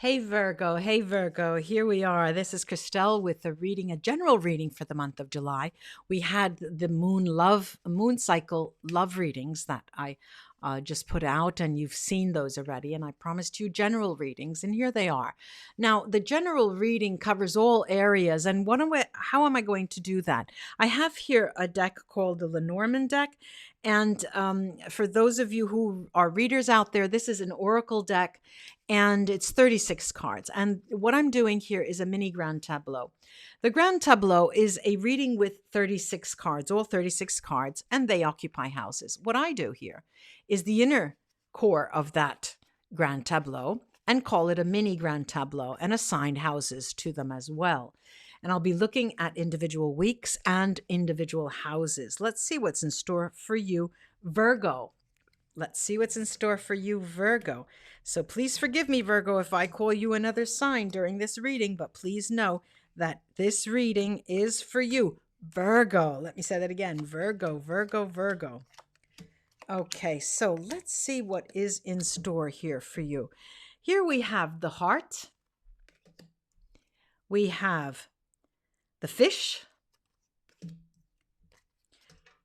Hey Virgo, here we are. This is Christelle with a general reading for the month of July. We had the moon cycle love readings that I just put out, and you've seen those already. And I promised you general readings, and here they are. Now, the general reading covers all areas, and how am I going to do that? I have here a deck called the Lenormand deck, and for those of you who are readers out there, this is an oracle deck and it's 36 cards. And what I'm doing here is a mini Grand Tableau. The Grand Tableau is a reading with 36 cards, all 36 cards, and they occupy houses. What I do here is the inner core of that Grand Tableau and call it a mini Grand Tableau and assign houses to them as well. And I'll be looking at individual weeks and individual houses. Let's see what's in store for you, Virgo. Let's see what's in store for you, Virgo. So please forgive me, Virgo, if I call you another sign during this reading, but please know that this reading is for you, Virgo. Let me say that again, Virgo, Virgo, Virgo. Okay, so let's see what is in store here for you. Here we have the heart. We have the fish.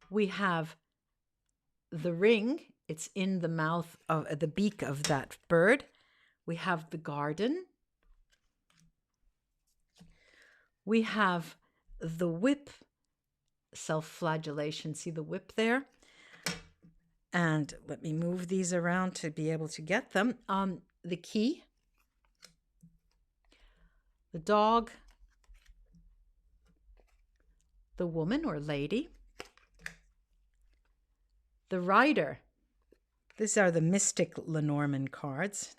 We have the ring. It's in the mouth of the beak of that bird. We have the garden. We have the whip, self-flagellation. See the whip there? And let me move these around to be able to get them. The key, the dog, the woman or lady, the rider. These are the mystic Lenormand cards.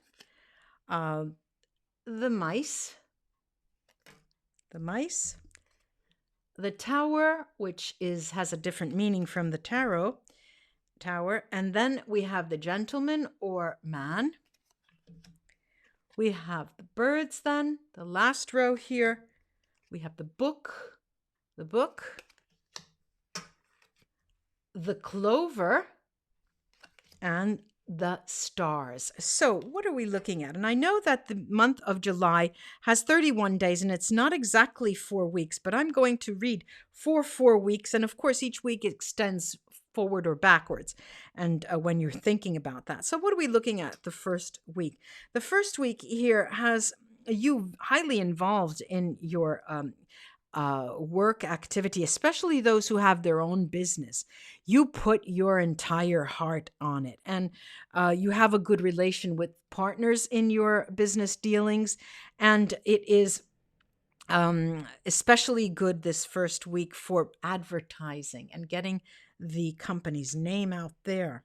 The mice. The tower, which has a different meaning from the tarot tower. And then we have the gentleman or man. We have the birds then, the last row here. We have the book, the clover, and the stars. So what are we looking at? And I know that the month of July has 31 days and it's not exactly 4 weeks, but I'm going to read for 4 weeks. And of course, each week extends forward or backwards. And when you're thinking about that. So what are we looking at the first week? The first week here has you highly involved in your work activity, especially those who have their own business. You put your entire heart on it, and you have a good relation with partners in your business dealings, and it is especially good this first week for advertising and getting the company's name out there.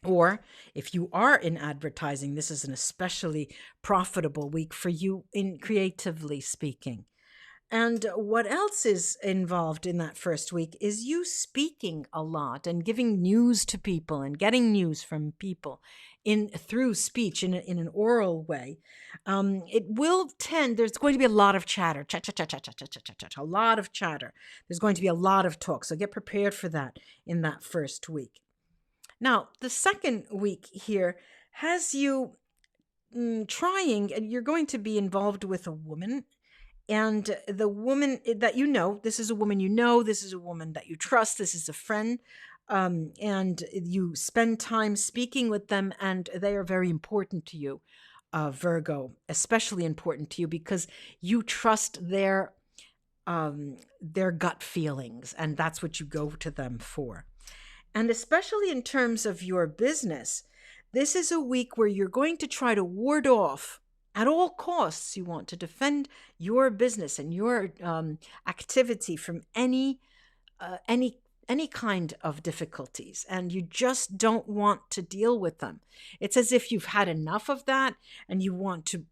Or if you are in advertising, this is an especially profitable week for you in creatively speaking. And what else is involved in that first week is you speaking a lot and giving news to people and getting news from people through speech in an oral way. It will there's going to be a lot of chatter, a lot of chatter. There's going to be a lot of talk. So get prepared for that in that first week. Now, the second week here has you trying, and you're going to be involved with a woman. And the woman that you know, this is a woman you know, this is a woman that you trust, this is a friend, and you spend time speaking with them, and they are very important to you, Virgo, especially important to you because you trust their gut feelings, and that's what you go to them for. And especially in terms of your business, this is a week where you're going to try to ward off at all costs. You want to defend your business and your activity from any kind of difficulties, and you just don't want to deal with them. It's as if you've had enough of that, and you want to,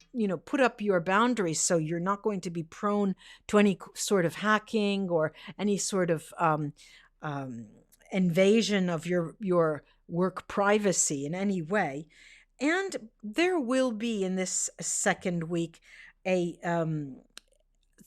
put up your boundaries so you're not going to be prone to any sort of hacking or any sort of invasion of your work privacy in any way. And there will be in this second week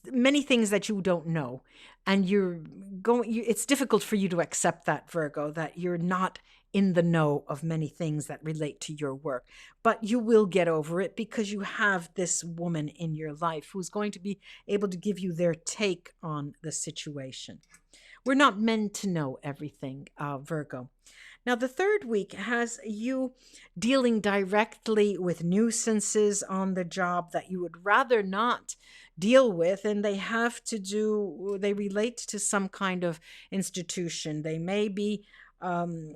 many things that you don't know, and it's difficult for you to accept that, Virgo, that you're not in the know of many things that relate to your work. But you will get over it because you have this woman in your life who's going to be able to give you their take on the situation. We're not meant to know everything, Virgo. Now, the third week has you dealing directly with nuisances on the job that you would rather not deal with, and they relate to some kind of institution. Um,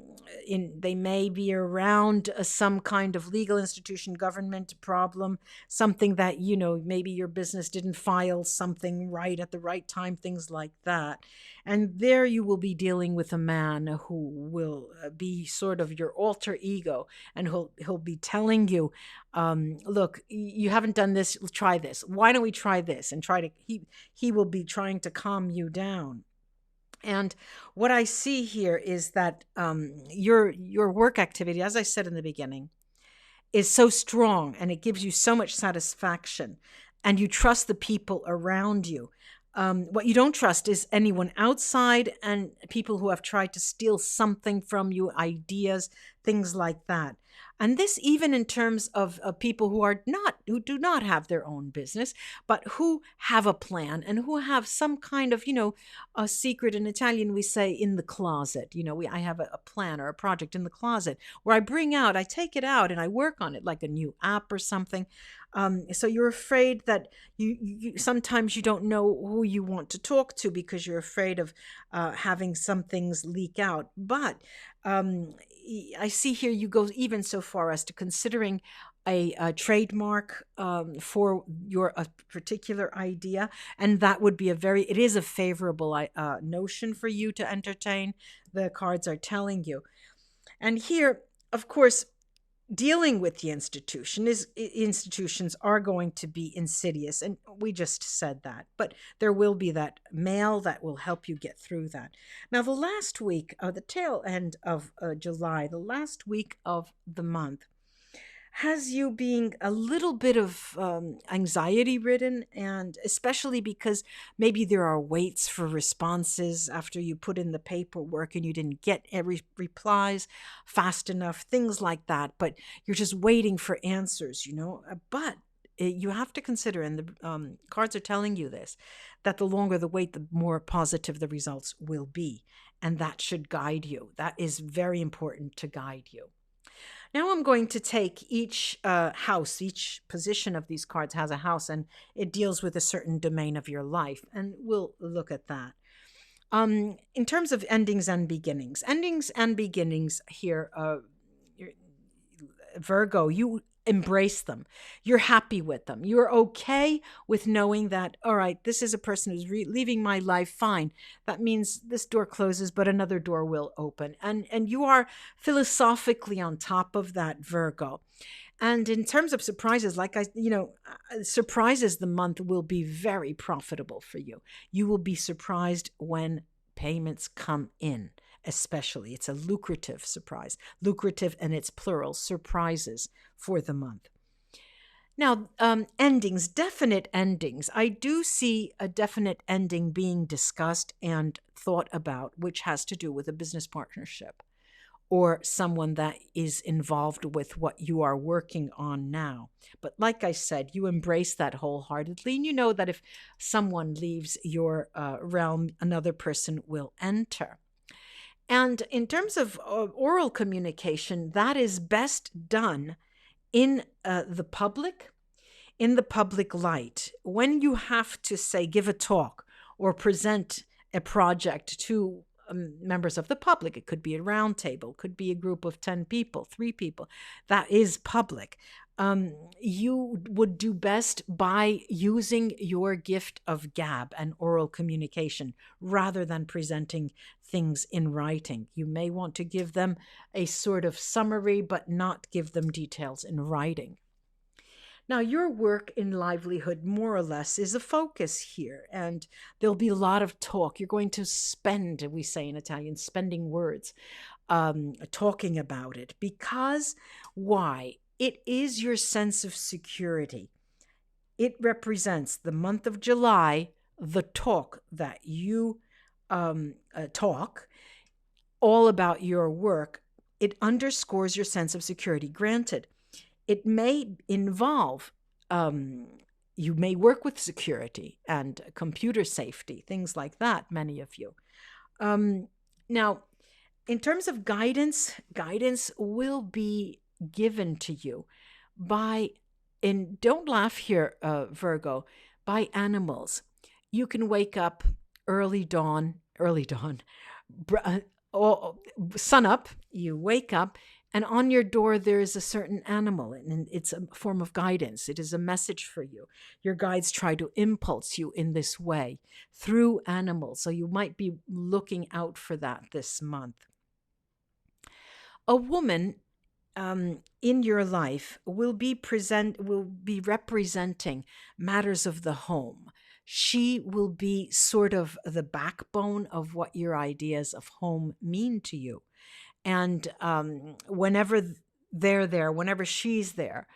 they may be around some kind of legal institution, government problem, something that, maybe your business didn't file something right at the right time, things like that. And there you will be dealing with a man who will be sort of your alter ego, and he'll be telling you, look, you haven't done this, try this. Why don't we try this? And he will be trying to calm you down. And what I see here is that your work activity, as I said in the beginning, is so strong, and it gives you so much satisfaction, and you trust the people around you. What you don't trust is anyone outside and people who have tried to steal something from you, ideas, things like that. And this even in terms of people who do not have their own business, but who have a plan and who have some kind of, a secret. In Italian, we say in the closet. I have a plan or a project in the closet where I take it out and I work on it, like a new app or something. So you're afraid that you sometimes you don't know who you want to talk to because you're afraid of having some things leak out. But I see here you go even so far as to considering a trademark for a particular idea, and that would be it is a favorable notion for you to entertain. The cards are telling you, and here, of course, dealing with the institutions are going to be insidious, and we just said that, but there will be that male that will help you get through that. Now, the last week, the tail end of July, the last week of the month, has you being a little bit of anxiety ridden, and especially because maybe there are waits for responses after you put in the paperwork and you didn't get every replies fast enough, things like that, but you're just waiting for answers, but you have to consider, and the cards are telling you this, that the longer the wait, the more positive the results will be, and that should guide you. That is very important to guide you. Now I'm going to take each house, each position of these cards has a house, and it deals with a certain domain of your life, and we'll look at that. In terms of endings and beginnings here, Virgo, you embrace them. You're happy with them. You're okay with knowing that, all right, this is a person who's leaving my life. Fine. That means this door closes, but another door will open. And you are philosophically on top of that, Virgo. And in terms of surprises, surprises the month will be very profitable for you. You will be surprised when payments come in. Especially, it's a lucrative surprise, lucrative, and it's plural, surprises for the month. Now, endings, definite endings. I do see a definite ending being discussed and thought about, which has to do with a business partnership or someone that is involved with what you are working on now. But like I said, you embrace that wholeheartedly, and you know that if someone leaves your realm, another person will enter. And in terms of oral communication, that is best done in the public light. When you have to say, give a talk or present a project to members of the public, it could be a round table, could be a group of 10 people, 3 people, that is public. You would do best by using your gift of gab and oral communication rather than presenting things in writing. You may want to give them a sort of summary, but not give them details in writing. Now, your work in livelihood, more or less, is a focus here, and there'll be a lot of talk. You're going to spend, we say in Italian, spending words, talking about it. Because why? It is your sense of security. it represents the month of July, the talk that you talk all about your work. It underscores your sense of security. Granted, it may involve, you may work with security and computer safety, things like that, many of you. Now, in terms of guidance, guidance will be given to you by, and don't laugh here, Virgo, by animals. You can wake up early dawn, sun up, you wake up, and on your door there is a certain animal, and it's a form of guidance. It is a message for you. Your guides try to impulse you in this way through animals, so you might be looking out for that this month. A woman in your life will be representing matters of the home. She will be sort of the backbone of what your ideas of home mean to you. And whenever they're there, whenever she's there,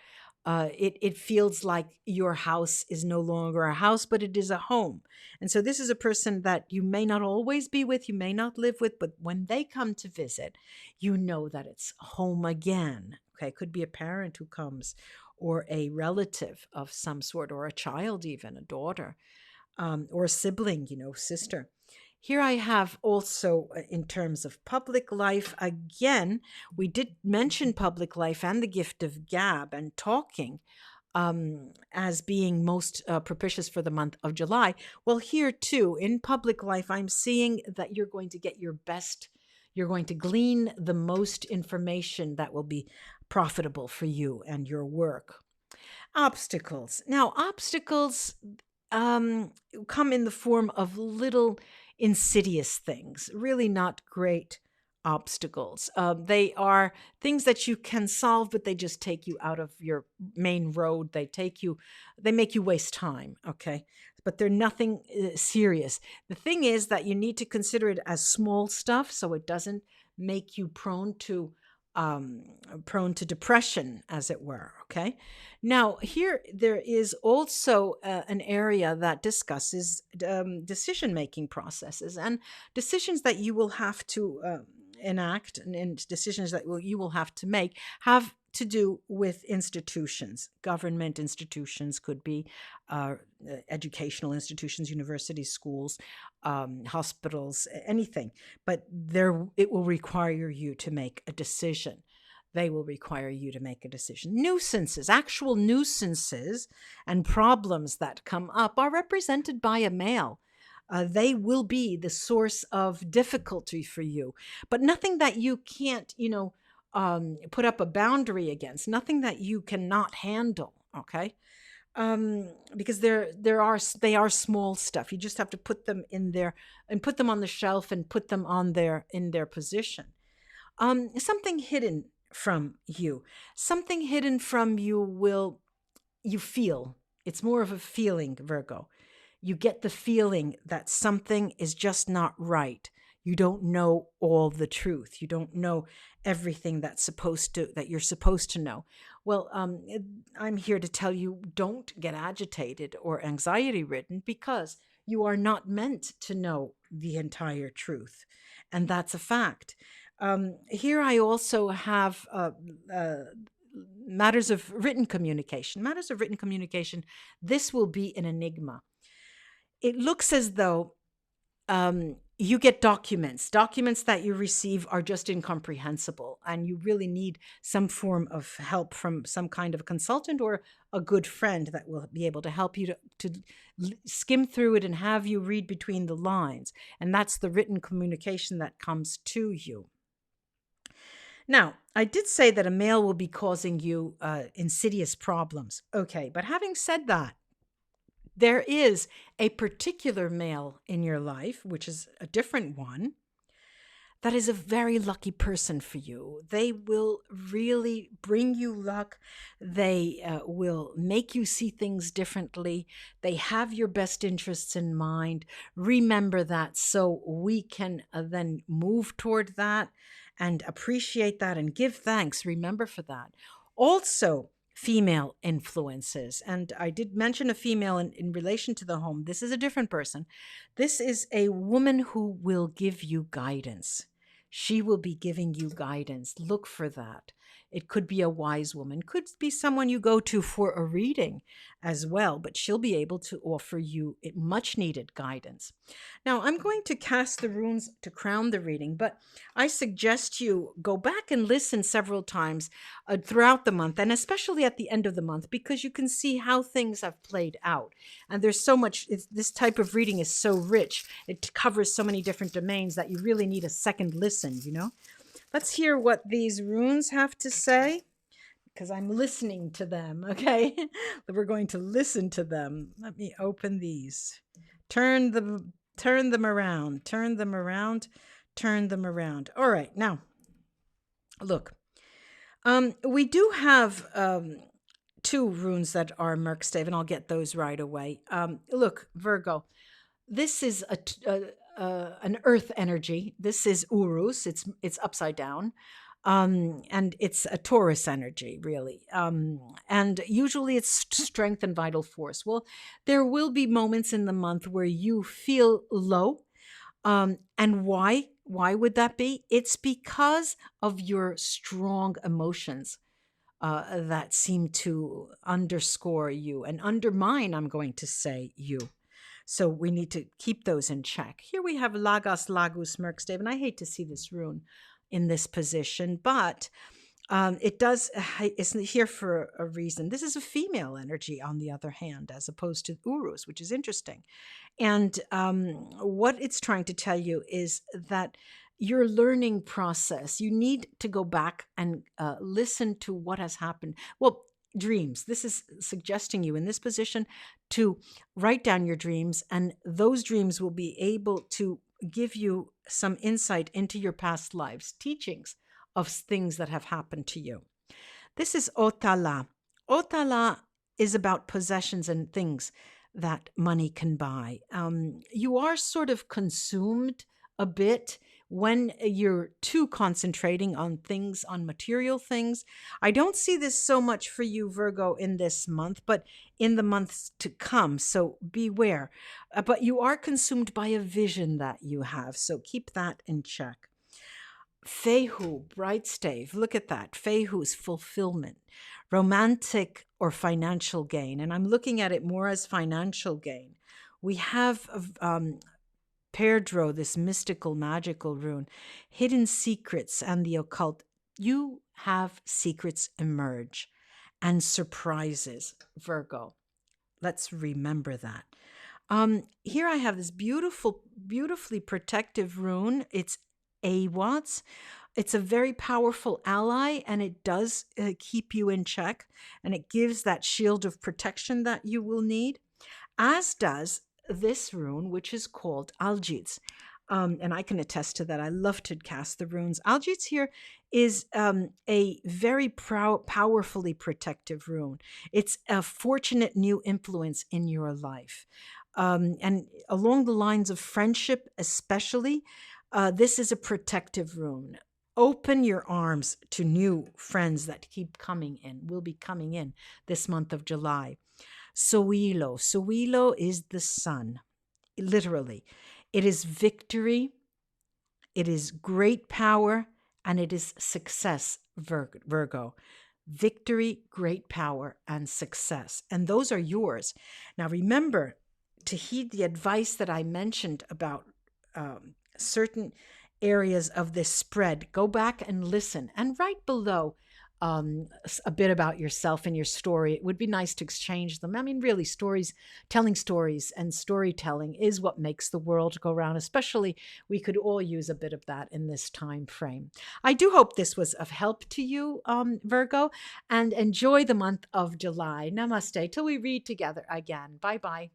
it feels like your house is no longer a house, but it is a home. And so this is a person that you may not always be with, you may not live with, but when they come to visit, you know that it's home again. Okay, could be a parent who comes, or a relative of some sort, or a child, even a daughter, or a sibling, sister. Here I have also, in terms of public life, again, we did mention public life and the gift of gab and talking as being most propitious for the month of July. Well, here too, in public life, I'm seeing that you're going to get your best, you're going to glean the most information that will be profitable for you and your work. Obstacles. Now, obstacles come in the form of little insidious things, really not great obstacles. They are things that you can solve, but they just take you out of your main road. They make you waste time, okay? But they're nothing serious. The thing is that you need to consider it as small stuff, so it doesn't make you prone to depression, as it were. Okay. Now, here there is also an area that discusses decision-making processes and decisions that you will have to enact, and decisions that you will have to make have to do with institutions. Government institutions could be educational institutions, universities, schools, hospitals, anything. But it will require you to make a decision. They will require you to make a decision. Nuisances, actual nuisances and problems that come up are represented by a male. They will be the source of difficulty for you, but nothing that you can't, put up a boundary against, nothing that you cannot handle. Okay. Because they are small stuff. You just have to put them in there and put them on the shelf and put them in their position. Something hidden from you, you feel. It's more of a feeling, Virgo. You get the feeling that something is just not right. You don't know all the truth. You don't know everything that you're supposed to know. Well, I'm here to tell you, don't get agitated or anxiety ridden, because you are not meant to know the entire truth. And that's a fact. Here I also have matters of written communication. Matters of written communication, this will be an enigma. It looks as though you get documents that you receive are just incomprehensible, and you really need some form of help from some kind of a consultant or a good friend that will be able to help you to skim through it and have you read between the lines. And that's the written communication that comes to you. Now, I did say that a male will be causing you insidious problems. Okay, but having said that, there is a particular male in your life, which is a different one, that is a very lucky person for you. They will really bring you luck. They will make you see things differently. They have your best interests in mind. Remember that, so we can then move toward that and appreciate that and give thanks. Remember for that. Also, female influences. And I did mention a female in relation to the home. This is a different person. This is a woman who will give you guidance. She will be giving you guidance. Look for that. It could be a wise woman, could be someone you go to for a reading as well, but she'll be able to offer you much needed guidance. Now, I'm going to cast the runes to crown the reading, but I suggest you go back and listen several times throughout the month, and especially at the end of the month, because you can see how things have played out. And there's so much, this type of reading is so rich. It covers so many different domains that you really need a second listen, you know? Let's hear what these runes have to say, because I'm listening to them, okay? We're going to listen to them. Let me open these. Turn them around, turn them around, turn them around. All right, now, look. We do have two runes that are Merkstave, and I'll get those right away. Look, Virgo, this is an earth energy. This is Urus. It's upside down. And it's a Taurus energy, really. And usually it's strength and vital force. Well, there will be moments in the month where you feel low. And why? Why would that be? It's because of your strong emotions that seem to underscore you and undermine, I'm going to say, you. So we need to keep those in check. Here we have Lagos, Lagus, Merkstave, and I hate to see this rune in this position, but it's here for a reason. This is a female energy, on the other hand, as opposed to Urus, which is interesting. And what it's trying to tell you is that your learning process, you need to go back and listen to what has happened. Well, dreams. This is suggesting you in this position to write down your dreams, and those dreams will be able to give you some insight into your past lives, teachings of things that have happened to you. This is Otala. Otala is about possessions and things that money can buy. You are sort of consumed a bit when you're too concentrating on things, on material things. I don't see this so much for you, Virgo, in this month, but in the months to come. So beware. But you are consumed by a vision that you have. So keep that in check. Fehu, bright stave. Look at that. Fehu's fulfillment, romantic or financial gain. And I'm looking at it more as financial gain. We have Perdro, this mystical, magical rune, hidden secrets and the occult. You have secrets emerge and surprises, Virgo. Let's remember that. Here I have this beautifully protective rune. It's Awats. It's a very powerful ally, and it does keep you in check, and it gives that shield of protection that you will need, as does this rune, which is called Aljits. And I can attest to that. I love to cast the runes. Aljits here is a very powerfully protective rune. It's a fortunate new influence in your life. And along the lines of friendship especially, this is a protective rune. Open your arms to new friends that keep coming in, will be coming in this month of July. Soilo. Soilo is the sun, literally. It is victory, it is great power, and it is success, Virgo. Victory, great power, and success. And those are yours. Now remember to heed the advice that I mentioned about certain areas of this spread. Go back and listen, and write below a bit about yourself and your story. It would be nice to exchange them. I mean, really, telling stories and storytelling is what makes the world go round. Especially, we could all use a bit of that in this time frame. I do hope this was of help to you, Virgo, and enjoy the month of July. Namaste till we read together again. Bye-bye.